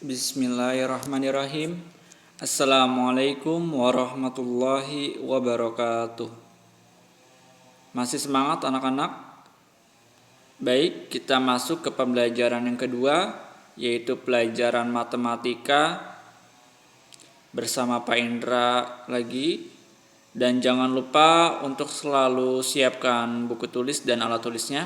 Bismillahirrahmanirrahim. Assalamualaikum warahmatullahi wabarakatuh. Masih semangat anak-anak? Baik, kita masuk ke pembelajaran yang kedua, yaitu pelajaran matematika bersama Pak Indra lagi. Dan jangan lupa untuk selalu siapkan buku tulis dan alat tulisnya.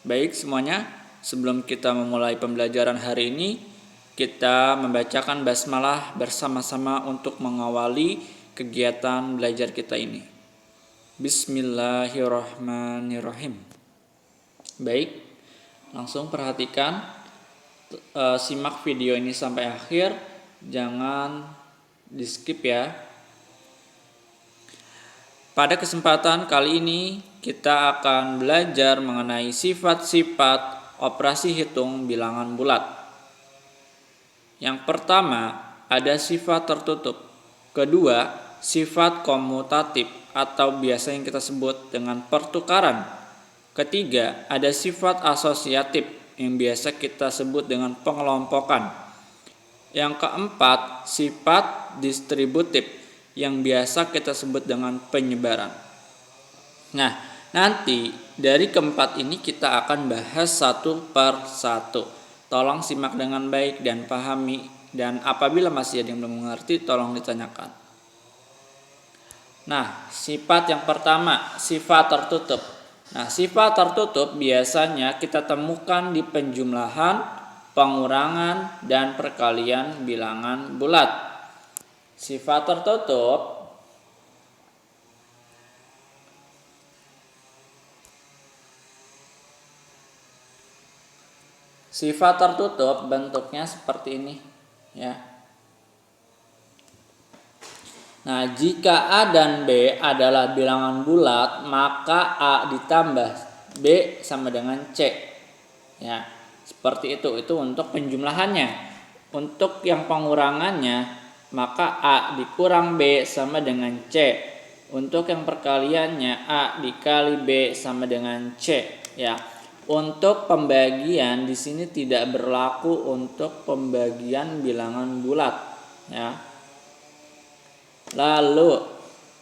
Baik semuanya, sebelum kita memulai pembelajaran hari ini, kita membacakan basmalah bersama-sama untuk mengawali kegiatan belajar kita ini. Bismillahirrahmanirrahim. Baik, langsung perhatikan, simak video ini sampai akhir, jangan di skip ya. Pada kesempatan kali ini kita akan belajar mengenai sifat-sifat operasi hitung bilangan bulat. Yang pertama, ada sifat tertutup. Kedua, sifat komutatif atau biasa yang kita sebut dengan pertukaran. Ketiga, ada sifat asosiatif yang biasa kita sebut dengan pengelompokan. Yang keempat, sifat distributif yang biasa kita sebut dengan penyebaran. Nah, nanti dari keempat ini kita akan bahas satu per satu. Tolong simak dengan baik dan pahami, dan apabila masih ada yang belum mengerti tolong ditanyakan. Nah, sifat yang pertama, sifat tertutup. Nah, sifat tertutup biasanya kita temukan di penjumlahan, pengurangan, dan perkalian bilangan bulat. Sifat tertutup bentuknya seperti ini ya. Nah, jika A dan B adalah bilangan bulat, maka A ditambah B sama dengan C. Ya, seperti itu. Itu untuk penjumlahannya. Untuk yang pengurangannya, maka A dikurang B sama dengan C. Untuk yang perkaliannya, A dikali B sama dengan C. Ya. Untuk pembagian di sini tidak berlaku untuk pembagian bilangan bulat ya. Lalu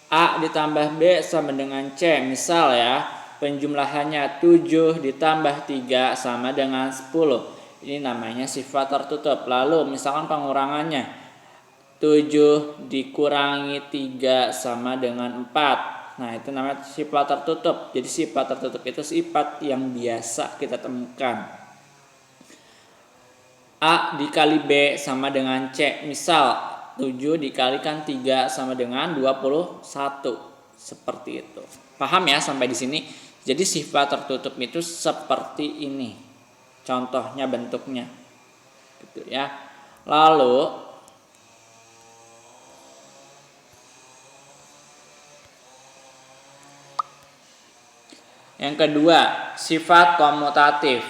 A ditambah B sama dengan C, misal ya, penjumlahannya 7 ditambah 3 sama dengan 10. Ini namanya sifat tertutup. Lalu misalkan pengurangannya 7 dikurangi 3 sama dengan 4. Nah, itu namanya sifat tertutup. Jadi sifat tertutup itu sifat yang biasa kita temukan. A dikali B sama dengan C. Misal 7 dikalikan 3 sama dengan 21. Seperti itu. Paham ya sampai di sini? Jadi sifat tertutup itu seperti ini. Contohnya bentuknya. Gitu ya. Lalu yang kedua, sifat komutatif.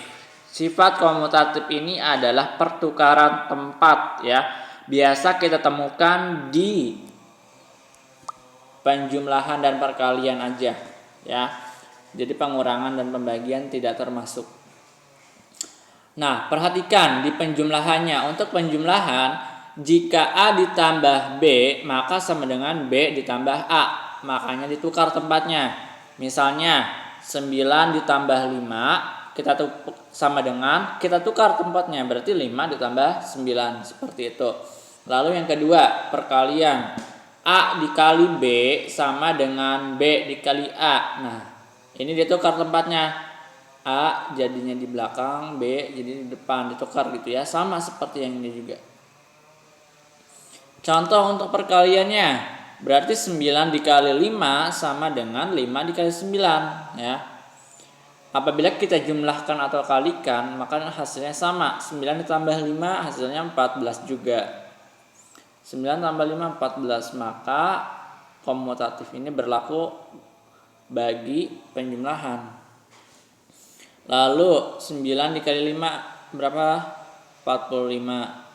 Sifat komutatif ini adalah pertukaran tempat ya. Biasa kita temukan di penjumlahan dan perkalian aja ya. Jadi pengurangan dan pembagian tidak termasuk. Nah, perhatikan di penjumlahannya. Untuk penjumlahan, jika A ditambah B, maka sama dengan B ditambah A. Makanya ditukar tempatnya. Misalnya 9 ditambah 5 kita sama dengan kita tukar tempatnya, berarti 5 ditambah 9 seperti itu. Lalu yang kedua, perkalian A dikali B sama dengan B dikali A. Nah, ini ditukar tempatnya, A jadinya di belakang, B jadi di depan, ditukar gitu ya, sama seperti yang ini juga. Contoh untuk perkaliannya, berarti 9 dikali 5 sama dengan 5 dikali 9 ya. Apabila kita jumlahkan atau kalikan, maka hasilnya sama. 9 ditambah 5 hasilnya 14 juga. 9 tambah 5 14, maka komutatif ini berlaku bagi penjumlahan. Lalu 9 dikali 5 berapa? 45.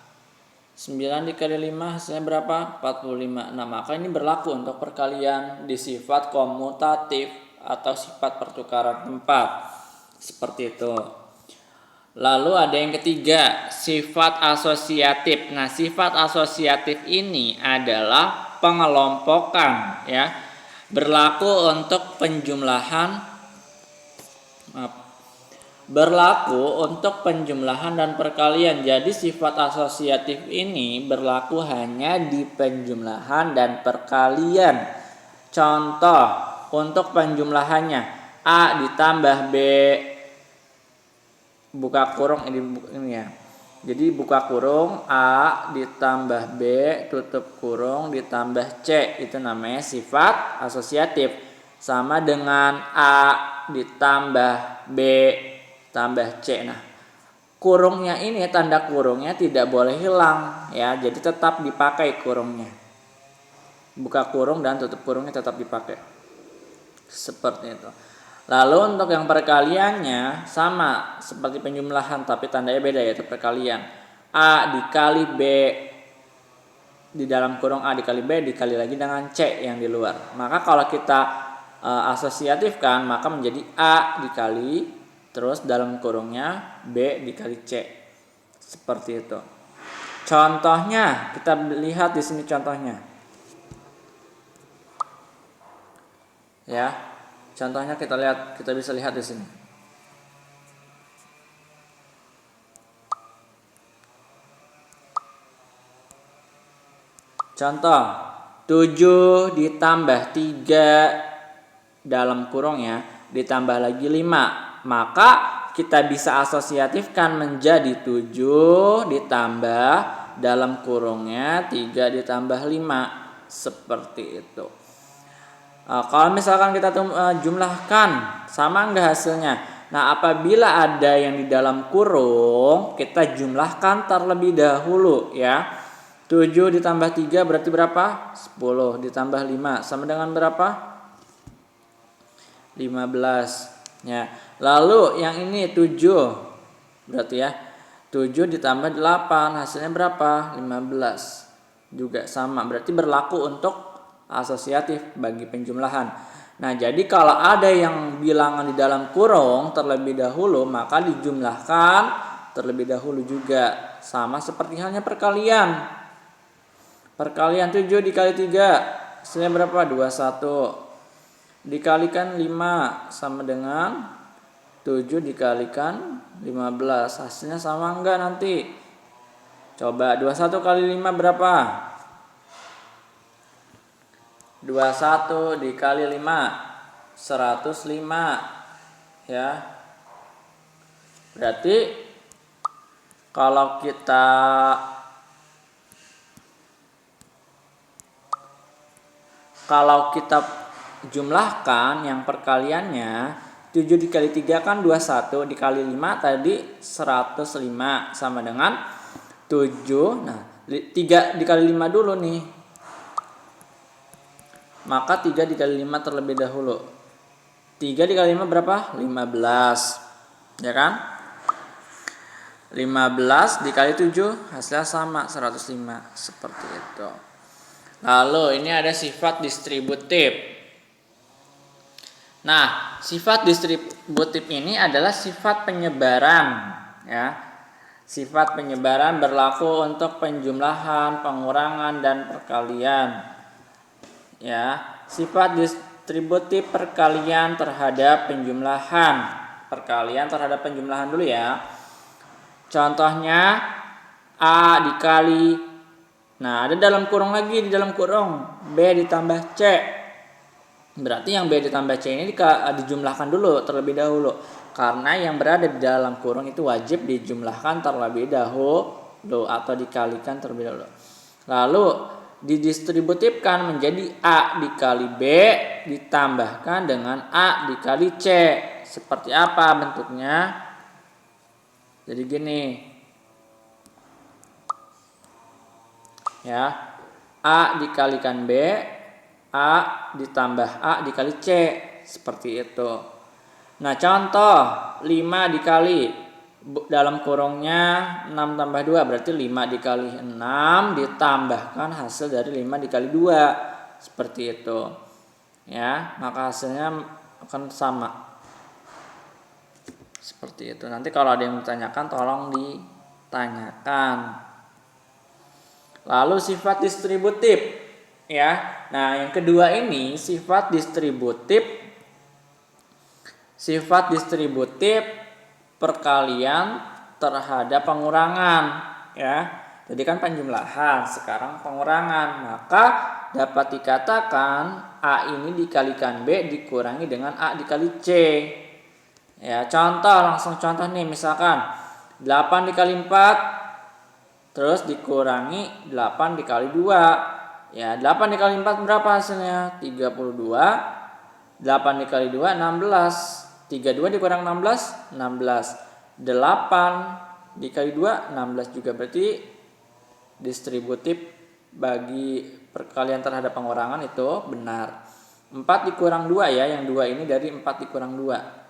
9 dikali 5 hasilnya berapa? 45. Nah, maka ini berlaku untuk perkalian di sifat komutatif atau sifat pertukaran tempat. Seperti itu. Lalu ada yang ketiga, sifat asosiatif. Nah, sifat asosiatif ini adalah pengelompokan ya. Berlaku untuk penjumlahan dan perkalian. Jadi sifat asosiatif ini berlaku hanya di penjumlahan dan perkalian. Contoh untuk penjumlahannya, A ditambah B buka kurung ini ya. Jadi buka kurung A ditambah B tutup kurung ditambah C, itu namanya sifat asosiatif. Sama dengan A ditambah B tambah C. Nah, kurungnya ini, tanda kurungnya tidak boleh hilang ya. Jadi tetap dipakai kurungnya. Buka kurung dan tutup kurungnya tetap dipakai. Seperti itu. Lalu untuk yang perkaliannya sama seperti penjumlahan tapi tandanya beda, yaitu perkalian. A dikali B di dalam kurung A dikali B dikali lagi dengan C yang di luar. Maka kalau kita asosiatifkan maka menjadi A dikali terus dalam kurungnya B dikali C. Seperti itu. Contohnya kita lihat di sini contohnya. Ya. Contohnya kita bisa lihat di sini. Contoh 7 ditambah 3 dalam kurung ya, ditambah lagi 5. Maka kita bisa asosiatifkan menjadi 7 ditambah dalam kurungnya 3 ditambah 5. Seperti itu. Kalau misalkan kita jumlahkan, sama enggak hasilnya? Nah, apabila ada yang di dalam kurung, kita jumlahkan terlebih dahulu ya. 7 ditambah 3 berarti berapa? 10 ditambah 5 sama dengan berapa? 15 ya. Lalu yang ini 7 berarti ya. 7 ditambah 8 hasilnya berapa? 15. Juga sama, berarti berlaku untuk asosiatif bagi penjumlahan. Nah, jadi kalau ada yang bilangan di dalam kurung terlebih dahulu, maka dijumlahkan terlebih dahulu juga. Sama seperti halnya perkalian. Perkalian 7 dikali 3 hasilnya berapa? 21. Dikalikan 5 sama dengan 7 dikalikan 15. Hasilnya sama enggak nanti? Coba 21 kali 5 berapa? 21 dikali 5 105 ya. Berarti kalau kita jumlahkan yang perkaliannya 7 dikali 3 kan 21 dikali 5 tadi 105 sama dengan 7. Nah, 3 dikali 5 dulu nih. Maka 3 dikali 5 terlebih dahulu. 3 dikali 5 berapa? 15. Ya kan? 15 dikali 7 hasilnya sama 105. Seperti itu. Lalu ini ada sifat distributif. Nah, sifat distributif ini adalah sifat penyebaran ya. Sifat penyebaran berlaku untuk penjumlahan, pengurangan dan perkalian. Ya, sifat distributif perkalian terhadap penjumlahan. Perkalian terhadap penjumlahan dulu ya. Contohnya A dikali, nah ada dalam kurung lagi, di dalam kurung B ditambah C. Berarti yang B ditambah C ini dijumlahkan dulu terlebih dahulu. Karena yang berada di dalam kurung itu wajib dijumlahkan terlebih dahulu atau dikalikan terlebih dahulu. Lalu didistributifkan menjadi A dikali B ditambahkan dengan A dikali C. Seperti apa bentuknya? Jadi gini. Ya. A dikalikan B, A ditambah A dikali C. Seperti itu. Nah, contoh 5 dikali dalam kurungnya 6 tambah 2 berarti 5 dikali 6 ditambahkan hasil dari 5 dikali 2. Seperti itu. Ya, maka hasilnya akan sama. Seperti itu. Nanti kalau ada yang ditanyakan tolong ditanyakan. Lalu sifat distributif ya. Nah, yang kedua ini sifat distributif. Sifat distributif perkalian terhadap pengurangan ya. Jadi kan penjumlahan, sekarang pengurangan. Maka dapat dikatakan A ini dikalikan B dikurangi dengan A dikali C. Ya, langsung contoh nih, misalkan 8 dikali 4 terus dikurangi 8 dikali 2. Ya, 8 dikali 4 berapa hasilnya? 32. 8 dikali 2 16. 32 dikurang 16 16. 8 dikali 2 16 juga, berarti distributif bagi perkalian terhadap pengurangan itu benar. 4 dikurang 2 ya, yang 2 ini dari 4 dikurang 2.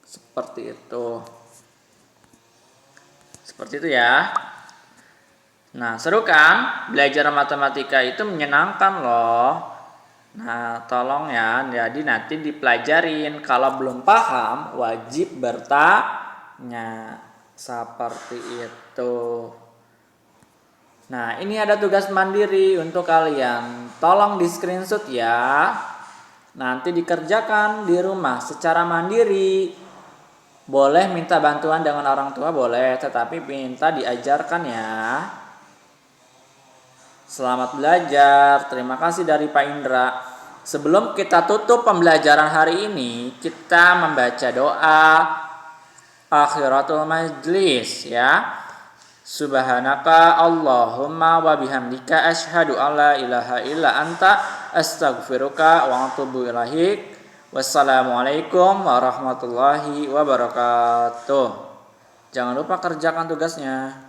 Seperti itu. Seperti itu ya. Nah, seru kan? Belajar matematika itu menyenangkan loh. Nah, tolong ya. Jadi nanti dipelajarin. Kalau belum paham, wajib bertanya. Seperti itu. Nah, ini ada tugas mandiri untuk kalian. Tolong di screenshot ya. Nanti dikerjakan di rumah secara mandiri. Boleh minta bantuan dengan orang tua, boleh, tetapi minta diajarkan ya. Selamat belajar. Terima kasih dari Pak Indra. Sebelum kita tutup pembelajaran hari ini, kita membaca doa akhiratul majlis ya. Subhanaka Allahumma wa bihamdika asyhadu an la ilaha illa anta astaghfiruka wa atubu ilaik. Wassalamualaikum warahmatullahi wabarakatuh. Jangan lupa kerjakan tugasnya.